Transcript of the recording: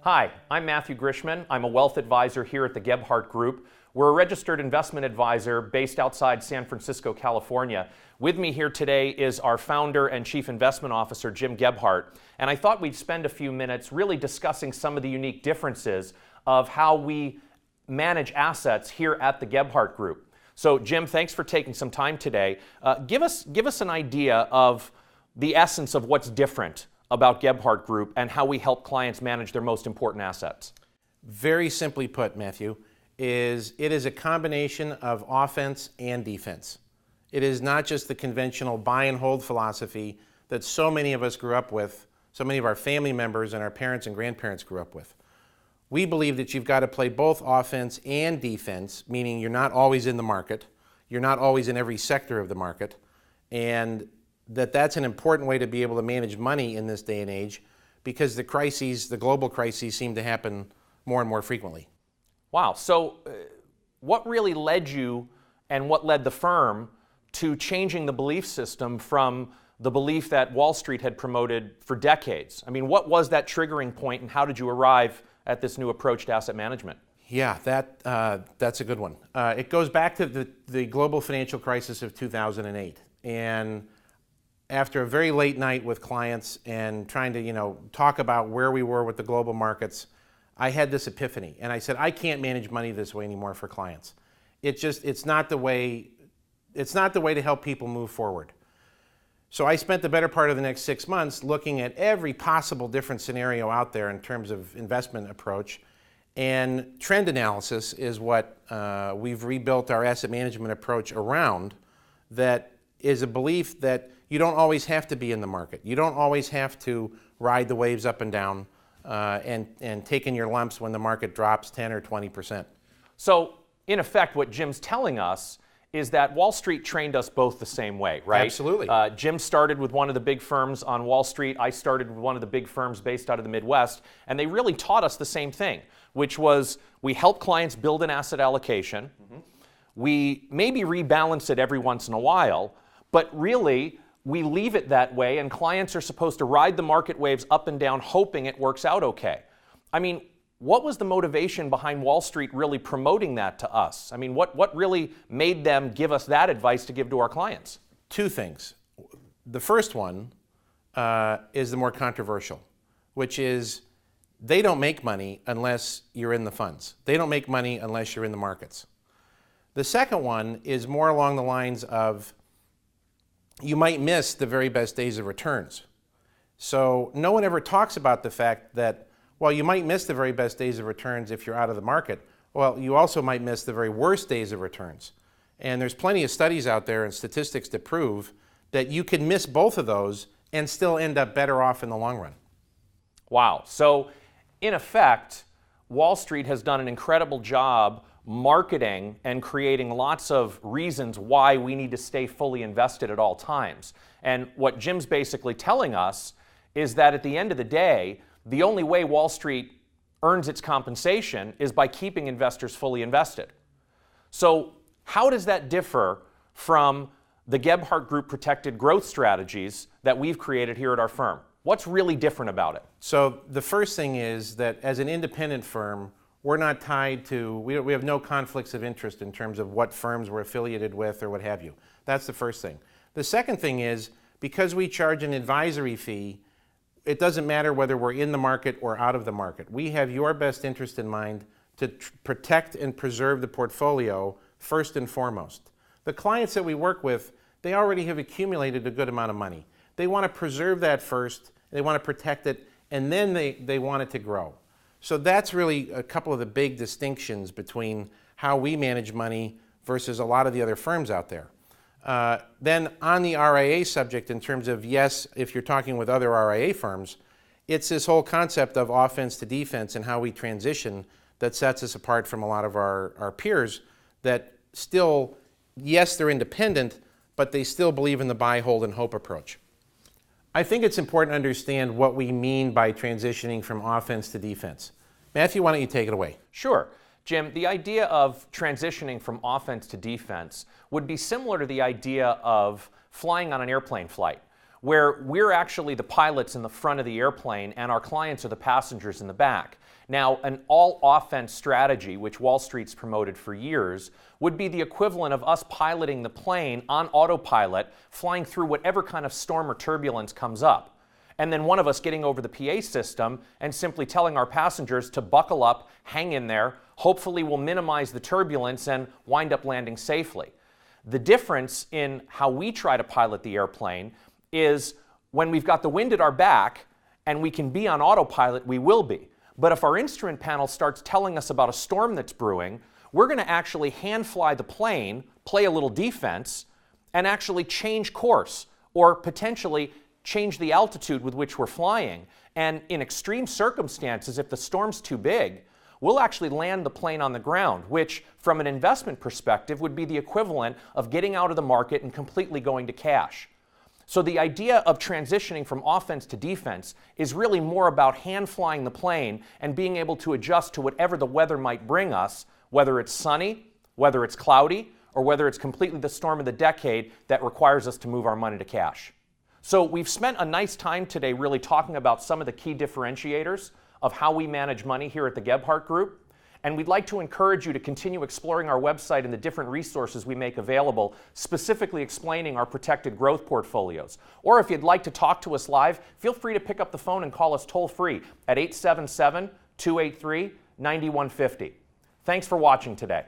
Hi, I'm Matthew Grishman. I'm a wealth advisor here at the Gebhardt Group. We're a registered investment advisor based outside San Francisco, California. With me here today is our founder and chief investment officer, Jim Gebhardt. And I thought we'd spend a few minutes really discussing some of the unique differences of how we manage assets here at the Gebhardt Group. So Jim, thanks for taking some time today. Give us an idea of the essence of what's different about Gebhardt Group and how we help clients manage their most important assets. Very simply put, Matthew, it is a combination of offense and defense. It is not just the conventional buy and hold philosophy that so many of us grew up with, so many of our family members and our parents and grandparents grew up with. We believe that you've got to play both offense and defense, meaning you're not always in the market, you're not always in every sector of the market, and that's an important way to be able to manage money in this day and age, because the crises, the global crises, seem to happen more and more frequently. Wow. So what really led you and what led the firm to changing the belief system from the belief that Wall Street had promoted for decades? I mean, what was that triggering point and how did you arrive at this new approach to asset management? Yeah, that's a good one. It goes back to the global financial crisis of 2008. And after a very late night with clients and trying to, talk about where we were with the global markets, I had this epiphany. And I said, I can't manage money this way anymore for clients. It's not the way to help people move forward. So I spent the better part of the next 6 months looking at every possible different scenario out there in terms of investment approach. And trend analysis is what we've rebuilt our asset management approach around. That is a belief that you don't always have to be in the market. You don't always have to ride the waves up and down and take in your lumps when the market drops 10 or 20%. So in effect, what Jim's telling us is that Wall Street trained us both the same way, right? Absolutely. Jim started with one of the big firms on Wall Street. I started with one of the big firms based out of the Midwest. And they really taught us the same thing, which was we help clients build an asset allocation. Mm-hmm. We maybe rebalance it every once in a while, but really we leave it that way, and clients are supposed to ride the market waves up and down, hoping it works out okay. I mean, what was the motivation behind Wall Street really promoting that to us? I mean, what really made them give us that advice to give to our clients? Two things. The first one is the more controversial, which is they don't make money unless you're in the funds. They don't make money unless you're in the markets. The second one is more along the lines of you might miss the very best days of returns. So no one ever talks about the fact that, well, you might miss the very best days of returns if you're out of the market. Well, you also might miss the very worst days of returns. And there's plenty of studies out there and statistics to prove that you can miss both of those and still end up better off in the long run. Wow. So in effect, Wall Street has done an incredible job marketing and creating lots of reasons why we need to stay fully invested at all times. And what Jim's basically telling us is that at the end of the day, the only way Wall Street earns its compensation is by keeping investors fully invested. So how does that differ from the Gebhardt Group protected growth strategies that we've created here at our firm? What's really different about it? So the first thing is that as an independent firm, we're not tied to, we have no conflicts of interest in terms of what firms we're affiliated with or what have you. That's the first thing. The second thing is, because we charge an advisory fee, it doesn't matter whether we're in the market or out of the market. We have your best interest in mind to protect and preserve the portfolio first and foremost. The clients that we work with, they already have accumulated a good amount of money. They want to preserve that first, they want to protect it, and then they want it to grow. So that's really a couple of the big distinctions between how we manage money versus a lot of the other firms out there. Then on the RIA subject, in terms of, yes, if you're talking with other RIA firms, it's this whole concept of offense to defense and how we transition that sets us apart from a lot of our peers that still, yes, they're independent, but they still believe in the buy, hold, and hope approach. I think it's important to understand what we mean by transitioning from offense to defense. Matthew, why don't you take it away? Sure. Jim, the idea of transitioning from offense to defense would be similar to the idea of flying on an airplane flight, where we're actually the pilots in the front of the airplane and our clients are the passengers in the back. Now, an all-offense strategy, which Wall Street's promoted for years, would be the equivalent of us piloting the plane on autopilot, flying through whatever kind of storm or turbulence comes up. And then one of us getting over the PA system and simply telling our passengers to buckle up, hang in there, hopefully we'll minimize the turbulence and wind up landing safely. The difference in how we try to pilot the airplane is when we've got the wind at our back and we can be on autopilot, we will be. But if our instrument panel starts telling us about a storm that's brewing, we're going to actually hand fly the plane, play a little defense, and actually change course or potentially change the altitude with which we're flying. And in extreme circumstances, if the storm's too big, we'll actually land the plane on the ground, which from an investment perspective would be the equivalent of getting out of the market and completely going to cash. So the idea of transitioning from offense to defense is really more about hand flying the plane and being able to adjust to whatever the weather might bring us, whether it's sunny, whether it's cloudy, or whether it's completely the storm of the decade that requires us to move our money to cash. So we've spent a nice time today really talking about some of the key differentiators of how we manage money here at the Gebhardt Group. And we'd like to encourage you to continue exploring our website and the different resources we make available, specifically explaining our protected growth portfolios. Or if you'd like to talk to us live, feel free to pick up the phone and call us toll-free at 877-283-9150. Thanks for watching today.